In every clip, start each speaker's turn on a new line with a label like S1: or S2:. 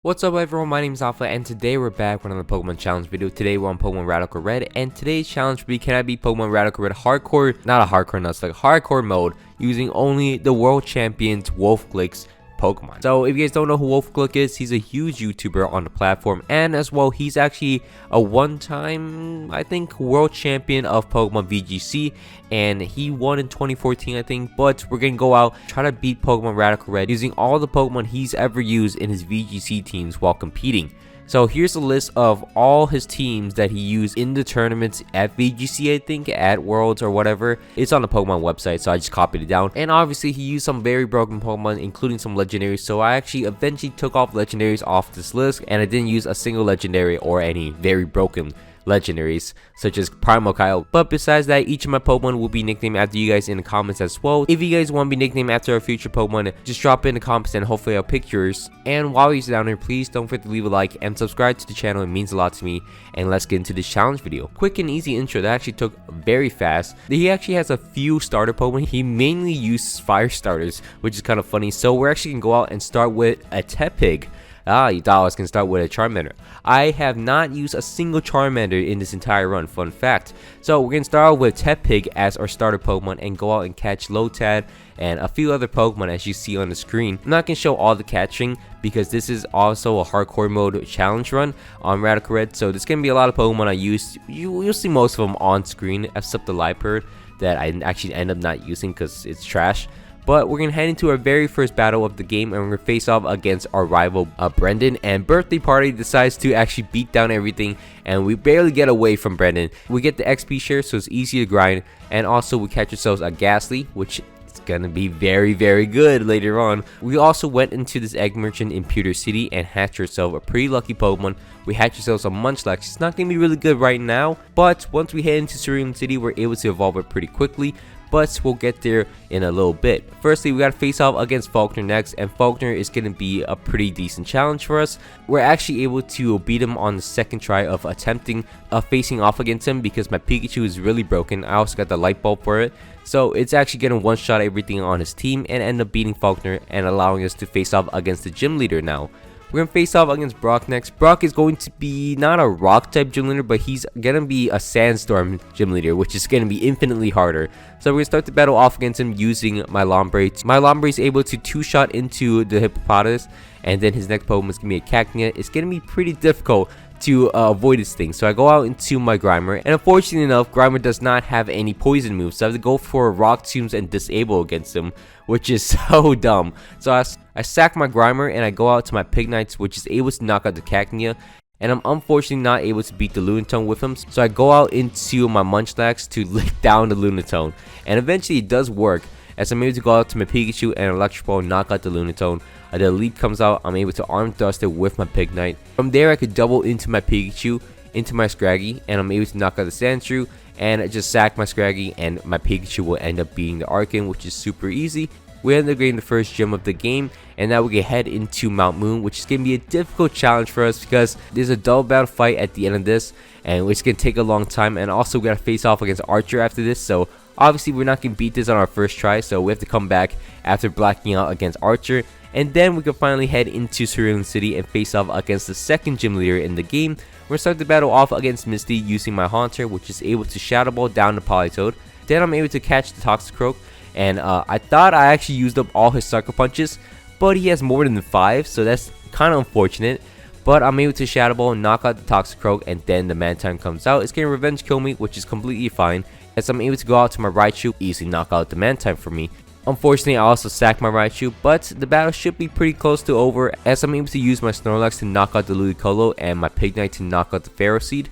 S1: What's up everyone, my name is Alpha and today we're back with another Pokemon challenge video. Today we're on Pokemon Radical Red and today's challenge will be, can I beat Pokemon Radical Red hardcore, not a hardcore nuts, like hardcore mode using only the world champions WOLFE GLICK'S Pokemon. So if you guys don't know who WOLFE GLICK is, he's a huge YouTuber on the platform, and as well he's actually a one-time, I think, world champion of Pokemon VGC, and he won in 2014 I think. But we're gonna go out, try to beat Pokemon Radical Red using all the Pokemon he's ever used in his VGC teams while competing. So here's a list of all his teams that he used in the tournaments at VGC, I think, at Worlds or whatever. It's on the Pokemon website, so I just copied it down. And obviously he used some very broken Pokemon, including some legendaries, so I actually eventually took off legendaries off this list, and I didn't use a single legendary or any very broken legendaries such as Primal Kyle. But besides that, each of my Pokemon will be nicknamed after you guys in the comments as well. If you guys want to be nicknamed after a future Pokemon, just drop it in the comments and hopefully I'll pick yours. And while you're down there, please don't forget to leave a like and subscribe to the channel. It means a lot to me. And let's get into this challenge video. Quick and easy intro that actually took very fast. He actually has a few starter Pokemon. He mainly uses fire starters, which is kind of funny. So we're actually gonna go out and start with a Tepig. You thought I was going to start with a Charmander. I have not used a single Charmander in this entire run, fun fact. So we're going to start with Tepig as our starter Pokemon and go out and catch Lotad and a few other Pokemon as you see on the screen. I'm not going to show all the catching because this is also a hardcore mode challenge run on Radical Red. So there's going to be a lot of Pokemon I used. You'll see most of them on screen except the Liepard that I actually end up not using because it's trash. But we're going to head into our very first battle of the game, and we're going to face off against our rival Brendan. And Birthday Party decides to actually beat down everything, and we barely get away from Brendan. We get the XP share, so it's easy to grind, and also we catch ourselves a Ghastly, which is going to be very good later on. We also went into this egg merchant in Pewter City and hatched ourselves a pretty lucky Pokemon. We hatched ourselves a Munchlax. It's not going to be really good right now, but once we head into Cerulean City, we're able to evolve it pretty quickly. But we'll get there in a little bit. Firstly, we got to face off against Faulkner next, and Faulkner is going to be a pretty decent challenge for us. We're actually able to beat him on the second try of attempting facing off against him because my Pikachu is really broken. I also got the light bulb for it, so it's actually going to one-shot everything on his team and end up beating Faulkner and allowing us to face off against the gym leader now. We're going to face off against Brock next. Brock is going to be not a rock type gym leader, but he's going to be a sandstorm gym leader, which is going to be infinitely harder. So we're going to start the battle off against him using my Lombre. My Lombre is able to two-shot into the Hippopotamus, and then his next Pokemon is going to be a Cacnea. It's going to be pretty difficult to avoid this thing. So I go out into my Grimer, and unfortunately enough, Grimer does not have any poison moves, so I have to go for Rock Tombs and Disable against him, which is so dumb. So I sack my Grimer and I go out to my Pignites, which is able to knock out the Cacnea, and I'm unfortunately not able to beat the Lunatone with him. So I go out into my Munchlax to lick down the Lunatone, and eventually it does work as I'm able to go out to my Pikachu and Electric Ball, knock out the Lunatone. The leap comes out, I'm able to Arm Thrust it with my Pignite. From there I could double into my Pikachu, into my Scraggy, and I'm able to knock out the Sandshrew, and I just sack my Scraggy, and my Pikachu will end up beating the Arcanine, which is super easy. We end up getting the first gym of the game, and now we can head into Mount Moon, which is going to be a difficult challenge for us because there's a double battle fight at the end of this, and it's going to take a long time. And also we got to face off against Archer after this, so obviously we're not going to beat this on our first try, so we have to come back after blacking out against Archer. And then we can finally head into Cerulean City and face off against the second gym leader in the game. We're going to start the battle off against Misty using my Haunter, which is able to Shadow Ball down the Politoed. Then I'm able to catch the Toxicroak, and I thought I actually used up all his Sucker Punches, but he has more than 5, so that's kind of unfortunate. But I'm able to Shadow Ball and knock out the Toxicroak, and then the Mantine comes out. It's going to Revenge Kill me, which is completely fine, as I'm able to go out to my Raichu, easily knock out the Mantine for me. Unfortunately, I also sacked my Raichu, but the battle should be pretty close to over, as I'm able to use my Snorlax to knock out the Ludicolo and my Pignite to knock out the Ferroseed.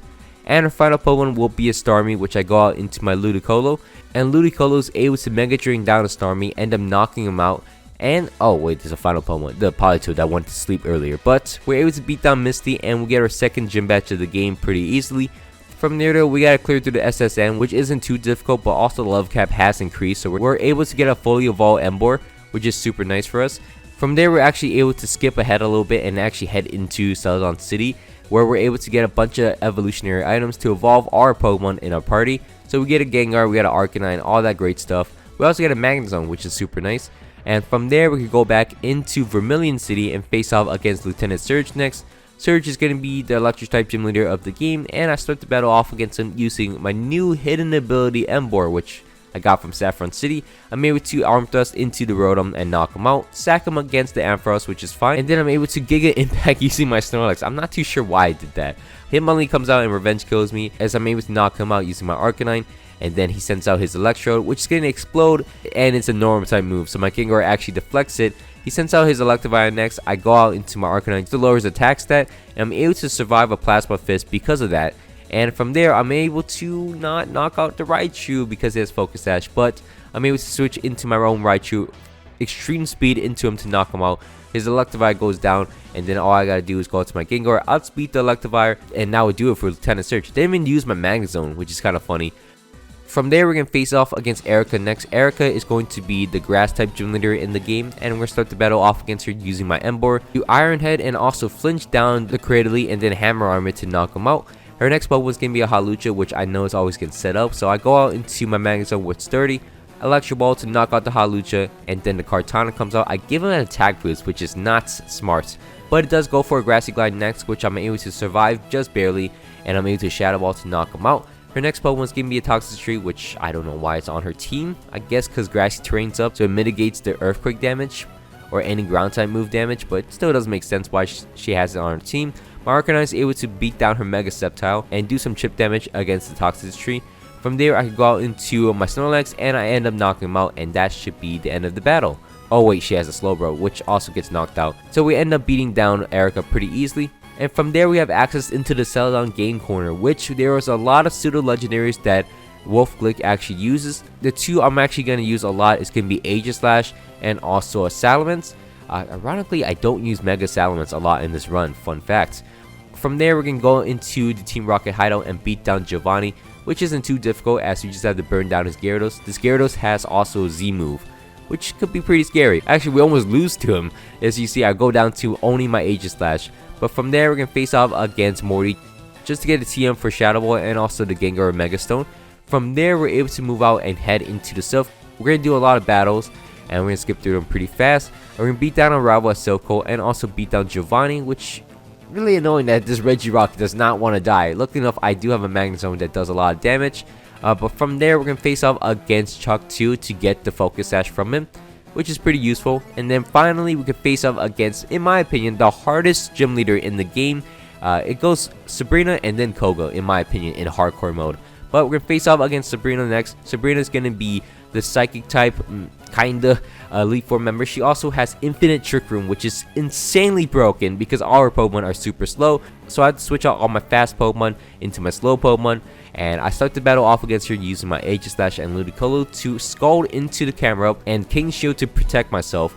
S1: And our final Pokemon will be a Starmie, which I go out into my Ludicolo, and Ludicolo is able to Mega Drain down a Starmie, end up knocking him out. And oh wait, there's a final Pokemon, the Politoed that went to sleep earlier, but we're able to beat down Misty, and we get our second gym badge of the game pretty easily. From there though, we gotta clear through the SSN, which isn't too difficult, but also the level cap has increased, so we're able to get a fully evolved Emboar, which is super nice for us. From there, we're actually able to skip ahead a little bit and actually head into Celadon City, where we're able to get a bunch of evolutionary items to evolve our Pokemon in our party. So we get a Gengar, we got an Arcanine, all that great stuff. We also get a Magnezone, which is super nice. And from there, we could go back into Vermilion City and face off against Lieutenant Surge next. Surge is going to be the electric type gym leader of the game, and I start the battle off against him using my new hidden ability Embor, which I got from Saffron City. I'm able to arm thrust into the Rotom and knock him out, sack him against the Ampharos, which is fine, and then I'm able to Giga Impact using my Snorlax. I'm not too sure why I did that. Hitmonlee comes out and revenge kills me as I'm able to knock him out using my Arcanine. And then he sends out his Electrode, which is going to explode, and it's a normal type move, so my Gengar actually deflects it. He sends out his Electivire next. I go out into my Arcanine to lower his attack stat, and I'm able to survive a Plasma Fist because of that. And from there, I'm able to not knock out the Raichu because it has Focus Sash, but I'm able to switch into my own Raichu, extreme speed into him to knock him out. His Electivire goes down, and then all I gotta do is go out to my Gengar, outspeed the Electivire, and now we do it for Lieutenant Surge. Didn't even use my Magnet Zone, which is kind of funny. From there, we're going to face off against Erica next. Erica is going to be the grass type gym leader in the game, and we're going to start the battle off against her using my Embor. Do Iron Head and also flinch down the Cradily and then Hammer Arm it to knock him out. Her next Pokemon is going to be a Hawlucha, which I know is always getting set up, so I go out into my Magnet Zone with Sturdy, Electro Ball to knock out the Hawlucha, and then the Kartana comes out. I give him an attack boost, which is not smart, but it does go for a Grassy Glide next, which I'm able to survive just barely, and I'm able to Shadow Ball to knock him out. Her next Pokemon is giving me a Toxicity, which I don't know why it's on her team. I guess because Grassy Terrain's up, so it mitigates the Earthquake damage or any ground type move damage, but still doesn't make sense why she has it on her team. My Arcanine is able to beat down her Mega Sceptile and do some chip damage against the Toxicity. From there, I can go out into my Snorlax, and I end up knocking him out, and that should be the end of the battle. Oh wait, she has a Slowbro, which also gets knocked out. So we end up beating down Erica pretty easily. And from there, we have access into the Celadon game corner, which there was a lot of pseudo legendaries that WOLFE GLICK'S actually uses. The two I'm actually going to use a lot is going to be Aegislash and also a Salamence. Ironically, I don't use Mega Salamence a lot in this run, fun fact. From there, we're going to go into the Team Rocket hideout and beat down Giovanni, which isn't too difficult as you just have to burn down his Gyarados. This Gyarados has also a Z move, which could be pretty scary. Actually, we almost lose to him. As you see, I go down to only my Aegislash. But from there, we're going to face off against Morty just to get a TM for Shadow Ball and also the Gengar Mega Stone. From there, we're able to move out and head into the Silph. We're going to do a lot of battles, and we're going to skip through them pretty fast. We're going to beat down a rival at Silco and also beat down Giovanni, which really annoying that this Regirock does not want to die. Luckily enough, I do have a Magnet Zone that does a lot of damage. But from there, we're going to face off against Chuck 2 to get the Focus Sash from him, which is pretty useful. And then finally, we can face off against, in my opinion, the hardest gym leader in the game. It goes Sabrina and then Koga, in my opinion, in hardcore mode. But we're going to face off against Sabrina next. Sabrina is going to be the psychic type, kinda Elite Four member. She also has infinite Trick Room, which is insanely broken because all her Pokemon are super slow. So I have to switch out all my fast Pokemon into my slow Pokemon. And I start the battle off against her using my Aegislash and Ludicolo to scald into the camera up and King Shield to protect myself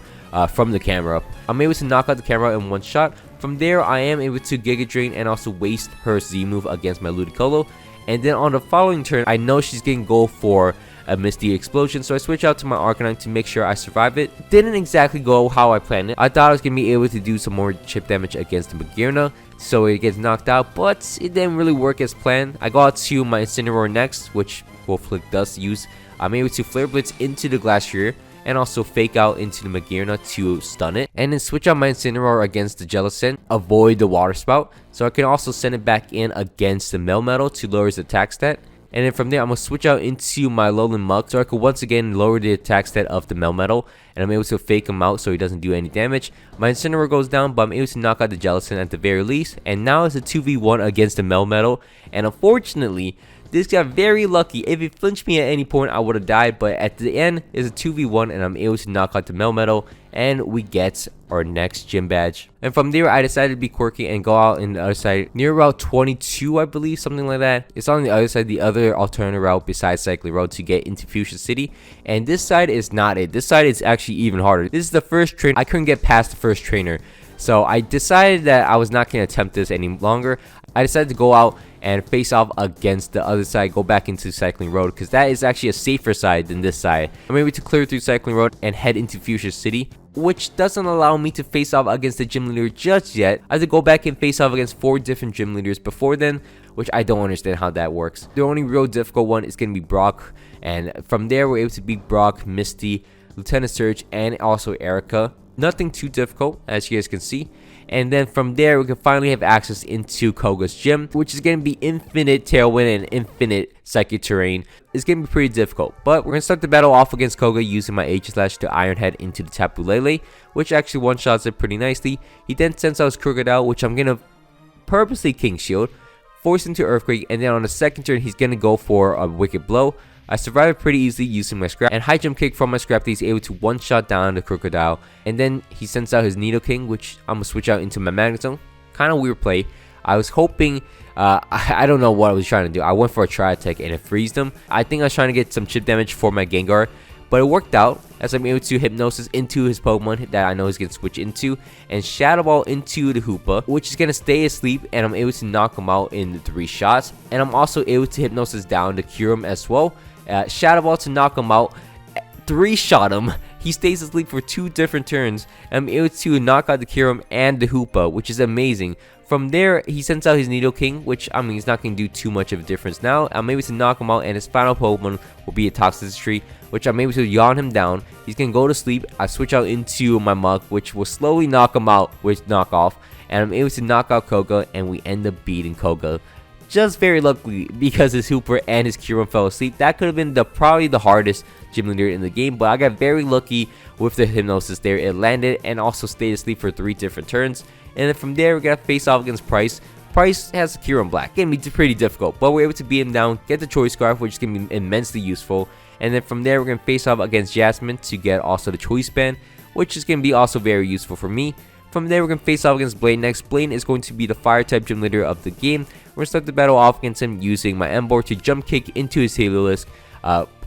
S1: from the camera up. I'm able to knock out the camera in one shot. From there, I am able to Giga Drain and also waste her Z move against my Ludicolo. And then on the following turn, I know she's going to go for a Misty Explosion, so I switch out to my Arcanine to make sure I survive it. Didn't exactly go how I planned it. I thought I was going to be able to do some more chip damage against the Magearna, so it gets knocked out, but it didn't really work as planned. I go out to my Incineroar next, which WOLFE GLICK'S does use. I'm able to Flare Blitz into the Glacier and also fake out into the Magearna to stun it, and then switch out my Incineroar against the Jellicent, avoid the Water Spout, so I can also send it back in against the Melmetal to lower his attack stat. And then from there, I'm going to switch out into my Lowland Mug so I could once again lower the attack stat of the Melmetal. And I'm able to fake him out so he doesn't do any damage. My Incineroar goes down, but I'm able to knock out the Jellicent at the very least. And now it's a 2v1 against the Melmetal. And unfortunately, this got very lucky. If it flinched me at any point, I would have died. But at the end, it's a 2v1 and I'm able to knock out the Melmetal. And we get our next gym badge. And from there, I decided to be quirky and go out in the other side near Route 22, I believe, something like that. It's on the other side, the other alternative route besides Cycling Road to get into Fuchsia City. And this side is not it. This side is actually even harder. This is the first train. I couldn't get past the first trainer. So I decided that I was not going to attempt this any longer. I decided to go out and face off against the other side, go back into Cycling Road, because that is actually a safer side than this side. I'm able to clear through Cycling Road and head into Fuchsia City, which doesn't allow me to face off against the gym leader just yet. I have to go back and face off against 4 different gym leaders before then, which I don't understand how that works. The only real difficult one is going to be Brock, and from there we're able to beat Brock, Misty, Lieutenant Surge, and also Erica. Nothing too difficult, as you guys can see. And then from there, we can finally have access into Koga's gym, which is going to be infinite Tailwind and infinite Psychic Terrain. It's going to be pretty difficult, but we're going to start the battle off against Koga using my H-Slash to Iron Head into the Tapu Lele, which actually one-shots it pretty nicely. He then sends out his Crocodile, which I'm going to purposely King Shield, force into Earthquake, and then on the second turn, he's going to go for a Wicked Blow. I survived pretty easily using my Scrap, and High Jump Kick from my Scrap that he's able to one-shot down the Crocodile. And then he sends out his Nidoking, which I'm going to switch out into my Magnet Zone. Kind of weird play. I was hoping, I don't know what I was trying to do. I went for a Tri-Attack and it freezed him. I think I was trying to get some chip damage for my Gengar, but it worked out as I'm able to Hypnosis into his Pokemon that I know he's going to switch into, and Shadow Ball into the Hoopa, which is going to stay asleep, and I'm able to knock him out in 3 shots. And I'm also able to Hypnosis down to cure him as well. Shadow Ball to knock him out, 3-shot him. He stays asleep for 2 different turns. I'm able to knock out the Kyurem and the Hoopa, which is amazing. From there, he sends out his Nidoking, which, I mean, he's not going to do too much of a difference now. I'm able to knock him out, and his final Pokemon will be a Toxicity, which I'm able to yawn him down. He's going to go to sleep. I switch out into my Muk, which will slowly knock him out with Knock Off. And I'm able to knock out Koga, and we end up beating Koga. Just very luckily, because his Hooper and his Kyurem fell asleep. That could have been probably the hardest gym leader in the game, but I got very lucky with the Hypnosis there. It landed and also stayed asleep for 3 different turns. And then from there, we got to face off against Price. Price has Kyurem Black. It's going to be pretty difficult, but we're able to beat him down, get the Choice Scarf, which is going to be immensely useful. And then from there, we're going to face off against Jasmine to get also the Choice Band, which is going to be also very useful for me. From there, we're going to face off against Blaine next. Blaine is going to be the Fire-type gym leader of the game. We're going to start the battle off against him using my Emboar to Jump Kick into his Heliolisk,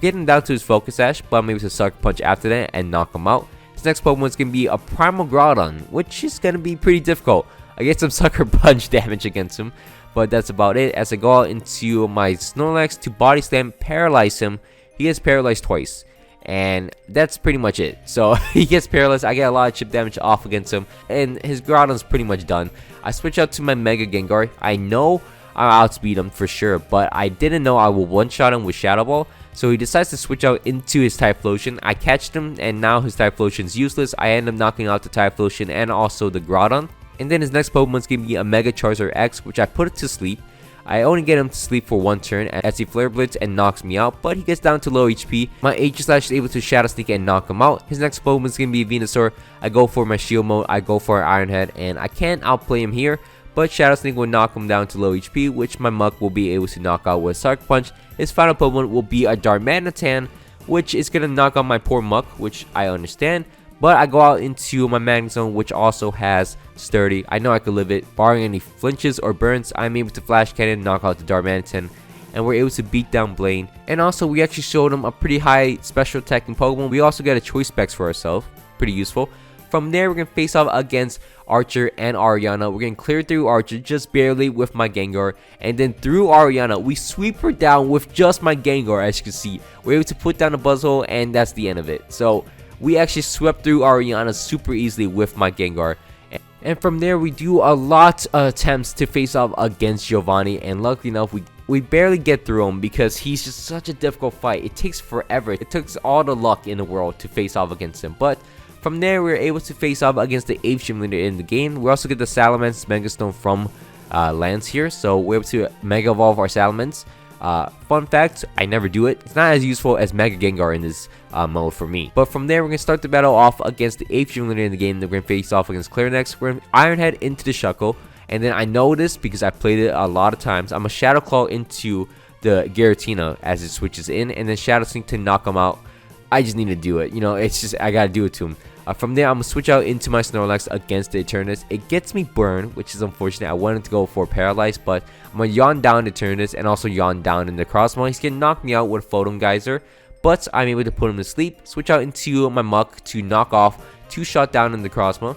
S1: get him down to his Focus Sash, but I'm able to Sucker Punch after that and knock him out. His next Pokemon is going to be a Primal Groudon, which is going to be pretty difficult. I get some Sucker Punch damage against him, but that's about it. As I go out into my Snorlax to Body Slam, paralyze him. He gets paralyzed twice. And that's pretty much it. So he gets paralyzed. I get a lot of chip damage off against him, and his Groudon's pretty much done. I switch out to my Mega Gengar. I know I'll outspeed him for sure, but I didn't know I will one-shot him with Shadow Ball. So he decides to switch out into his Typhlosion. I catched him, and now his Typhlosion's useless. I end up knocking out the Typhlosion and also the Groudon. And then his next Pokemon's gonna be a Mega Charizard X, which I put it to sleep. I only get him to sleep for 1 turn as he Flare Blitz and knocks me out, but he gets down to low HP. My H-Slash is able to Shadow Sneak and knock him out. His next Pokemon is going to be Venusaur. I go for my Shield Mode, I go for Iron Head, and I can't outplay him here, but Shadow Sneak will knock him down to low HP, which my Muk will be able to knock out with Sucker Punch. His final Pokemon will be a Darmanitan, which is going to knock out my poor Muk, which I understand. But I go out into my Magnet Zone, which also has Sturdy. I know I could live it. Barring any flinches or burns, I'm able to Flash Cannon, knock out the Darmanitan, and we're able to beat down Blaine. And also, we actually showed him a pretty high special attacking Pokemon. We also get a Choice Specs for ourselves. Pretty useful. From there, we're going to face off against Archer and Ariana. We're going to clear through Archer just barely with my Gengar. And then through Ariana, we sweep her down with just my Gengar, as you can see. We're able to put down a Buzzhole, and that's the end of it. So we actually swept through Ariana super easily with my Gengar. And from there, we do a lot of attempts to face off against Giovanni. And luckily enough, we barely get through him because he's just such a difficult fight. It takes forever. It takes all the luck in the world to face off against him. But from there, we're able to face off against the 8th gym leader in the game. We also get the Salamence Mega Stone from Lance here. So we're able to Mega Evolve our Salamence. Fun fact, I never do it. It's not as useful as Mega Gengar in this mode for me. But from there, we're going to start the battle off against the 8th gym leader in the game. Then we're going to face off against Claire next. We're going to Iron Head into the Shuckle. And then I know this because I played it a lot of times. I'm a Shadow Claw into the Giratina as it switches in. And then Shadow Sneak to knock him out. I just need to do it. You know, it's just, I got to do it to him. From there, I'm going to switch out into my Snorlax against the Eternatus. It gets me burned, which is unfortunate. I wanted to go for Paralyze, but I'm going to yawn down the Eternatus and also yawn down in the Crossmon. He's going to knock me out with Photon Geyser, but I'm able to put him to sleep. Switch out into my Muk to knock off 2-shot down in the Crossmon.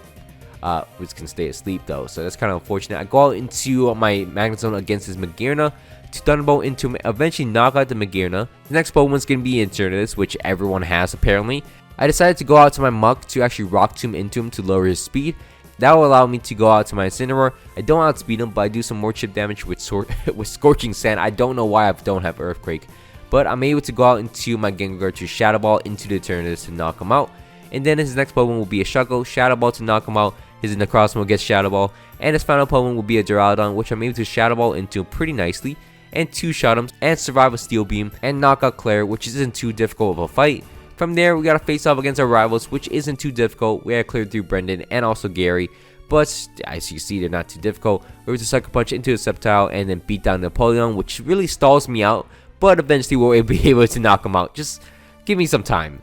S1: Which can stay asleep though, so that's kind of unfortunate. I go out into my Magnet Zone against his Magearna to Thunderbolt into him, eventually knock out the Magearna. The next Pokemon's going to be Eternatus, which everyone has apparently. I decided to go out to my Muk to actually Rock Tomb into him to lower his speed. That will allow me to go out to my Incineroar. I don't outspeed him, but I do some more chip damage with Scorching Sand. I don't know why I don't have Earthquake. but I'm able to go out into my Gengar to Shadow Ball into the Eternatus to knock him out. And then his next Pokemon will be a Shuckle, Shadow Ball to knock him out. His Necrozma gets Shadow Ball, and his final Pokemon will be a Duraludon, which I'm able to Shadow Ball into pretty nicely, and two-shot him, and survive a Steel Beam, and knock out Claire, which isn't too difficult of a fight. From there, we gotta face off against our rivals, which isn't too difficult. We had cleared through Brendan and also Gary, but as you see, they're not too difficult. We were to Sucker Punch into a Sceptile and then beat down Napoleon, which really stalls me out, but eventually we'll be able to knock him out. Just give me some time.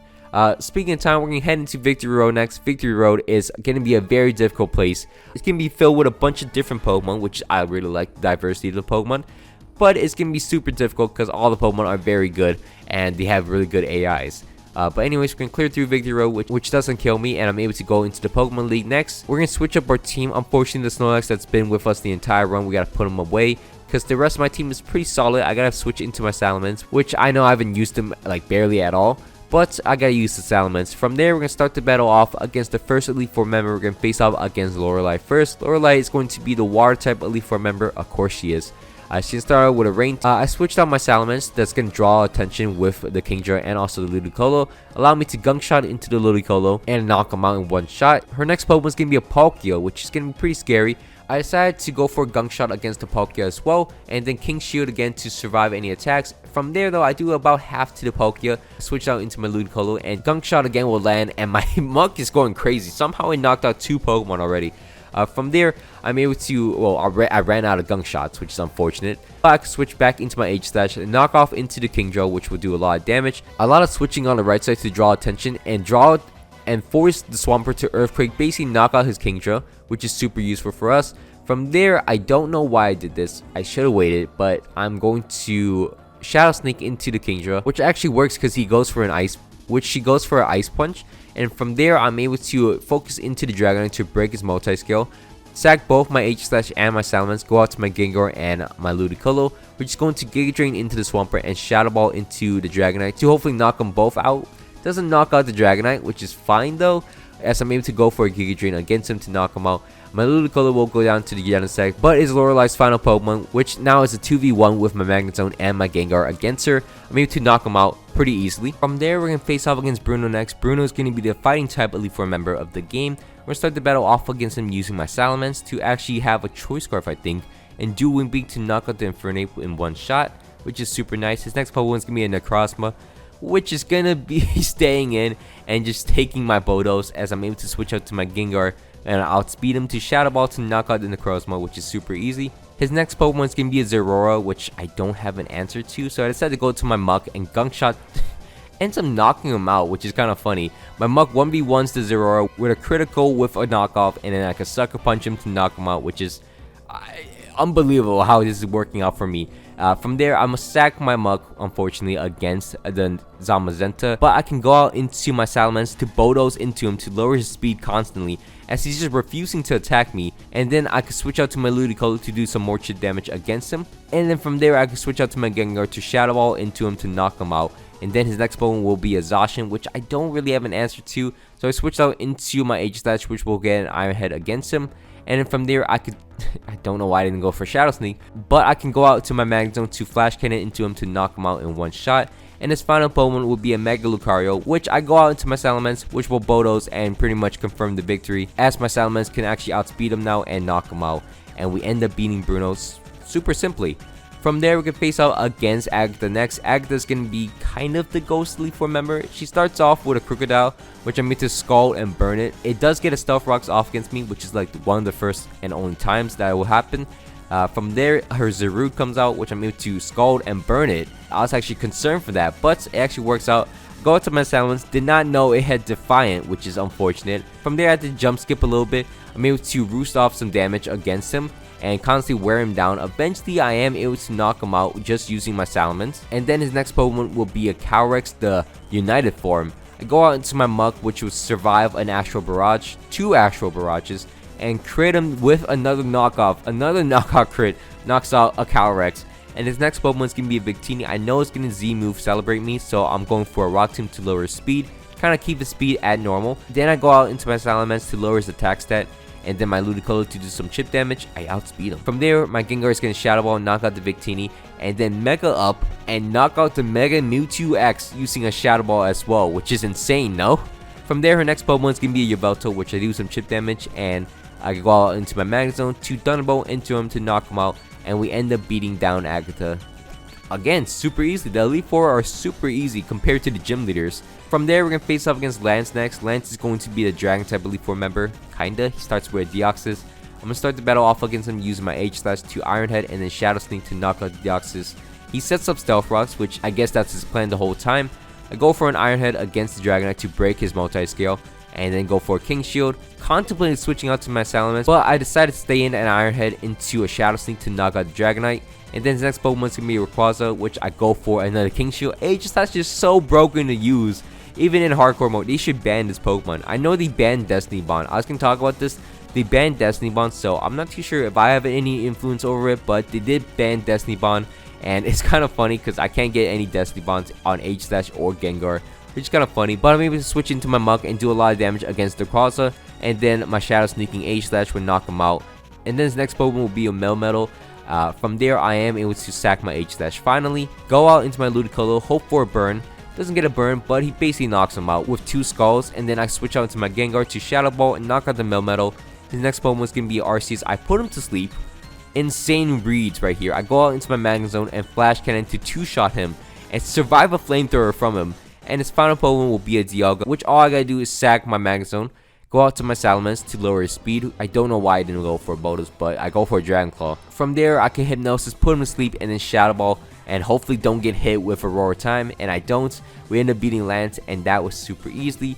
S1: Speaking of time, we're going to head into Victory Road next. Victory Road is going to be a very difficult place. It's going to be filled with a bunch of different Pokemon, which I really like the diversity of the Pokemon. But it's going to be super difficult because all the Pokemon are very good and they have really good AIs. But anyways, we're going to clear through Victory Road, which doesn't kill me, and I'm able to go into the Pokemon League next. We're going to switch up our team. Unfortunately, the Snorlax that's been with us the entire run, we got to put him away, because the rest of my team is pretty solid. I got to switch into my Salamence, which I know I haven't used them like barely at all, but I got to use the Salamence. From there, we're going to start the battle off against the first Elite Four member. We're going to face off against Lorelei first. Lorelei is going to be the Water type Elite Four member. Of course she is. She started with a rain. I switched out my Salamence that's going to draw attention with the Kingdra and also the Ludicolo. Allow me to Gunk Shot into the Ludicolo and knock him out in one shot. Her next Pokemon is going to be a Palkia, which is going to be pretty scary. I decided to go for a Gunk Shot against the Palkia as well, and then King Shield again to survive any attacks. From there though, I do about half to the Palkia, switch out into my Ludicolo, and Gunk Shot again will land, and my Muck is going crazy. Somehow I knocked out 2 Pokemon already. From there, I'm able to, well, I ran out of Gunk Shots, which is unfortunate. But I can switch back into my H-Slash and knock off into the Kingdra, which will do a lot of damage. A lot of switching on the right side to draw attention and force the Swampert to Earthquake, basically knock out his Kingdra, which is super useful for us. From there, I don't know why I did this. I should have waited, but I'm going to Shadow Sneak into the Kingdra, which actually works because he goes for an Ice, which she goes for an Ice Punch. And from there, I'm able to focus into the Dragonite to break his multi-scale, sack both my H-Slash and my Salamence, go out to my Gengar and my Ludicolo, which is going to Giga Drain into the Swampert and Shadow Ball into the Dragonite to hopefully knock them both out. Doesn't knock out the Dragonite, which is fine though, as I'm able to go for a Giga Drain against him to knock him out. My Ludicolo will go down to the Genesect, but is Lorelei's final Pokemon, which now is a 2v1 with my Magnezone and my Gengar against her. I'm able to knock him out pretty easily. From there, we're going to face off against Bruno next. Bruno is going to be the fighting type Elite Four member of the game. We're going to start the battle off against him using my Salamence to actually have a Choice Scarf, I think, and do Wind Beat to knock out the Infernape in one shot, which is super nice. His next Pokemon is going to be a Necrozma, which is going to be staying in and just taking my Bodos, as I'm able to switch out to my Gengar and outspeed him to Shadow Ball to knock out the Necrozma, which is super easy. His next Pokemon is going to be a Zeraora, which I don't have an answer to, so I decided to go to my Muck, and Gunk Shot ends up knocking him out, which is kind of funny. My Muck 1v1s the Zeraora with a critical with a knockoff, and then I can Sucker Punch him to knock him out, which is unbelievable how this is working out for me. From there, I'm going to sack my Muck, unfortunately, against the Zamazenta, but I can go out into my Salamence to Bodos into him to lower his speed constantly, as he's just refusing to attack me. And then I can switch out to my Ludicolo to do some more chip damage against him, and then from there I can switch out to my Gengar to Shadow Ball into him to knock him out. And then his next Pokemon will be a Zacian, which I don't really have an answer to, so I switched out into my H-Slash, which will get an Iron Head against him. And then from there, I don't know why I didn't go for Shadow Sneak, but I can go out to my Magnezone to Flash Cannon into him to knock him out in one shot. And his final Pokemon will be a Mega Lucario, which I go out into my Salamence, which will Bodos and pretty much confirm the victory, as my Salamence can actually outspeed him now and knock him out. And we end up beating Bruno super simply. From there, we can face out against Agatha next. Agatha is going to be kind of the Ghost Elite Four member. She starts off with a Crocodile, which I'm going to Scald and burn it. It does get a Stealth Rocks off against me, which is like one of the first and only times that will happen. From there, her Zarude comes out, which I'm able to Scald and burn it. I was actually concerned for that, but it actually works out. Go to my Salamence, did not know it had Defiant, which is unfortunate. From there, I had to jump skip a little bit. I'm able to roost off some damage against him and constantly wear him down. Eventually, I am able to knock him out just using my Salamence. And then his next Pokemon will be a Calyrex, the United form. I go out into my Muck, which will survive an Astral Barrage, 2 Astral Barrages, and crit him with another knockout crit, knocks out a Calyrex. And his next Pokemon is going to be a Victini. I know it's going to Z-move Celebrate me, so I'm going for a Rock Tomb to lower his speed, kind of keep his speed at normal. Then I go out into my Salamence to lower his attack stat, and then my Ludicolo to do some chip damage. I outspeed him. From there, my Gengar is going to Shadow Ball, knock out the Victini, and then Mega up and knock out the Mega Mewtwo X using a Shadow Ball as well, which is insane, no? From there, her next Pokemon is going to be a Yveltal, which I do some chip damage, and I go out into my Magnet Zone to Thunderbolt into him to knock him out, and we end up beating down Agatha. Again, super easy. The Elite Four are super easy compared to the gym leaders. From there, we're going to face off against Lance next. Lance is going to be the Dragon type Elite Four member. Kinda. He starts with Deoxys. I'm going to start the battle off against him using my H-Slash to Iron Head and then Shadow Sneak to knock out the Deoxys. He sets up Stealth Rocks, which I guess that's his plan the whole time. I go for an Iron Head against the Dragonite to break his multi-scale, and then go for a King Shield. Contemplated switching out to my Salamence, but I decided to stay in an Iron Head into a Shadow Sneak to knock out the Dragonite. And then his next Pokemon is going to be a Rayquaza, which I go for another King Shield. That's just so broken to use. Even in hardcore mode, they should ban this Pokemon. I know they banned Destiny Bond. I was going to talk about this. They banned Destiny Bond, so I'm not too sure if I have any influence over it, but they did ban Destiny Bond. And it's kind of funny because I can't get any Destiny Bonds on H-Slash or Gengar, which is kind of funny. But I'm able to switch into my Muk and do a lot of damage against the Rayquaza. And then my Shadow Sneaking H-Slash would knock him out. And then his next Pokemon will be a Melmetal. From there, I am able to sack my H-Slash finally, go out into my Ludicolo, hope for a burn. Doesn't get a burn, but he basically knocks him out with 2 Skulls, and then I switch out into my Gengar to Shadow Ball and knock out the Melmetal. His next Pokemon is going to be Arceus. I put him to sleep. Insane reads right here. I go out into my Magnet Zone and Flash Cannon to 2-shot him and survive a Flamethrower from him. And his final Pokemon will be a Dialga, which all I gotta do is sack my Magnet Zone, go out to my Salamence to lower his speed. I don't know why I didn't go for a Bodos, but I go for a Dragon Claw. From there, I can Hypnosis, put him to sleep, and then Shadow Ball, and hopefully don't get hit with Aurora Time, and I don't. We end up beating Lance, and that was super easily.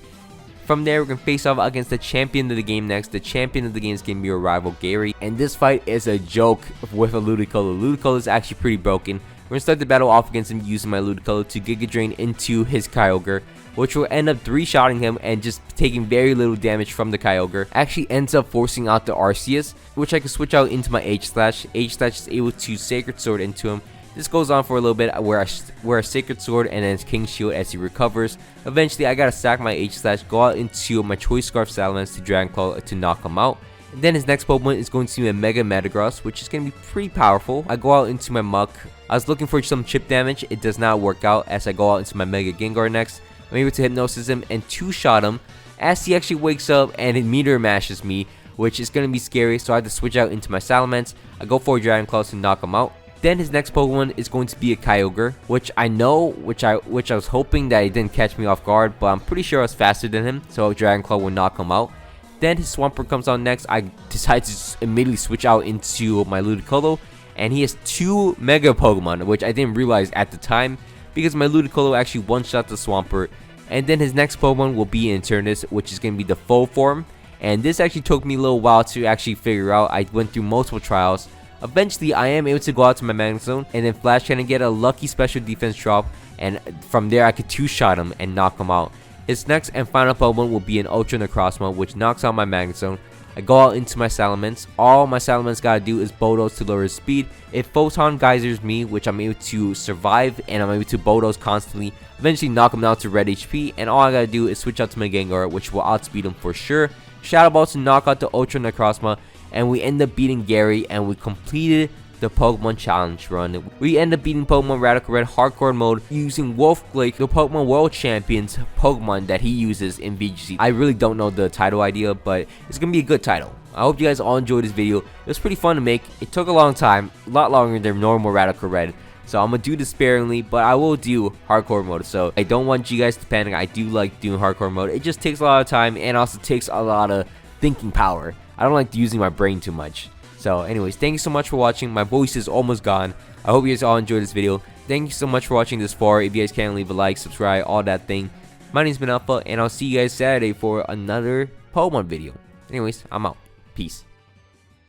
S1: From there, we're going to face off against the champion of the game next. The champion of the game is going to be our rival, Gary, and this fight is a joke with a Ludicolo. Ludicolo is actually pretty broken. We're going to start the battle off against him using my Ludicolo to Giga Drain into his Kyogre, which will end up 3-shotting him and just taking very little damage from the Kyogre. Actually ends up forcing out the Arceus, which I can switch out into my H-Slash. H-Slash is able to Sacred Sword into him. This goes on for a little bit where I Sacred Sword and then King Shield as he recovers. Eventually, I gotta sack my H-Slash, go out into my Choice Scarf Salamence to Dragon Claw to knock him out. And then his next Pokemon is going to be a Mega Metagross, which is going to be pretty powerful. I go out into my Muk. I was looking for some chip damage. It does not work out as I go out into my Mega Gengar next. I'm able to Hypnosis him and 2-shot him as he actually wakes up and it Meteor Mashes me, which is going to be scary, so I have to switch out into my Salamence. I go for a Dragon Claw to knock him out. Then his next Pokemon is going to be a Kyogre, which I was hoping that he didn't catch me off guard, but I'm pretty sure I was faster than him, so Dragon Claw will knock him out. Then his Swampert comes on next. I decide to just immediately switch out into my Ludicolo, and he has 2 Mega Pokemon, which I didn't realize at the time, because my Ludicolo actually one-shot the Swampert. And then his next Pokemon will be Internus, which is going to be the full form. And this actually took me a little while to actually figure out. I went through multiple trials. Eventually, I am able to go out to my Magnet Zone and then Flash Cannon get a lucky special defense drop. And from there, I could 2-shot him and knock him out. His next and final Pokemon will be an Ultra Necrozma, which knocks out my Magnet Zone. I go out into my Salamence. All my Salamence gotta do is Bodos to lower his speed. It Photon Geysers me, which I'm able to survive, and I'm able to Bodos constantly. Eventually knock him down to red HP, and all I gotta do is switch out to my Gengar, which will outspeed him for sure. Shadow Ball to knock out the Ultra Necrozma, and we end up beating Gary, and we completed the Pokemon Challenge run. We end up beating Pokemon Radical Red Hardcore mode using WOLFE GLICK'S, the Pokemon World Champion's Pokemon that he uses in VGC. I really don't know the title idea, but it's gonna be a good title. I hope you guys all enjoyed this video. It was pretty fun to make. It took a long time, a lot longer than normal Radical Red. So I'm gonna do this sparingly, but I will do hardcore mode. So I don't want you guys to panic. I do like doing hardcore mode. It just takes a lot of time and also takes a lot of thinking power. I don't like using my brain too much. So anyways, thank you so much for watching. My voice is almost gone. I hope you guys all enjoyed this video. Thank you so much for watching this far. If you guys can, leave a like, subscribe, all that thing. My name's been Alpha, and I'll see you guys Saturday for another Pokemon video. Anyways, I'm out. Peace.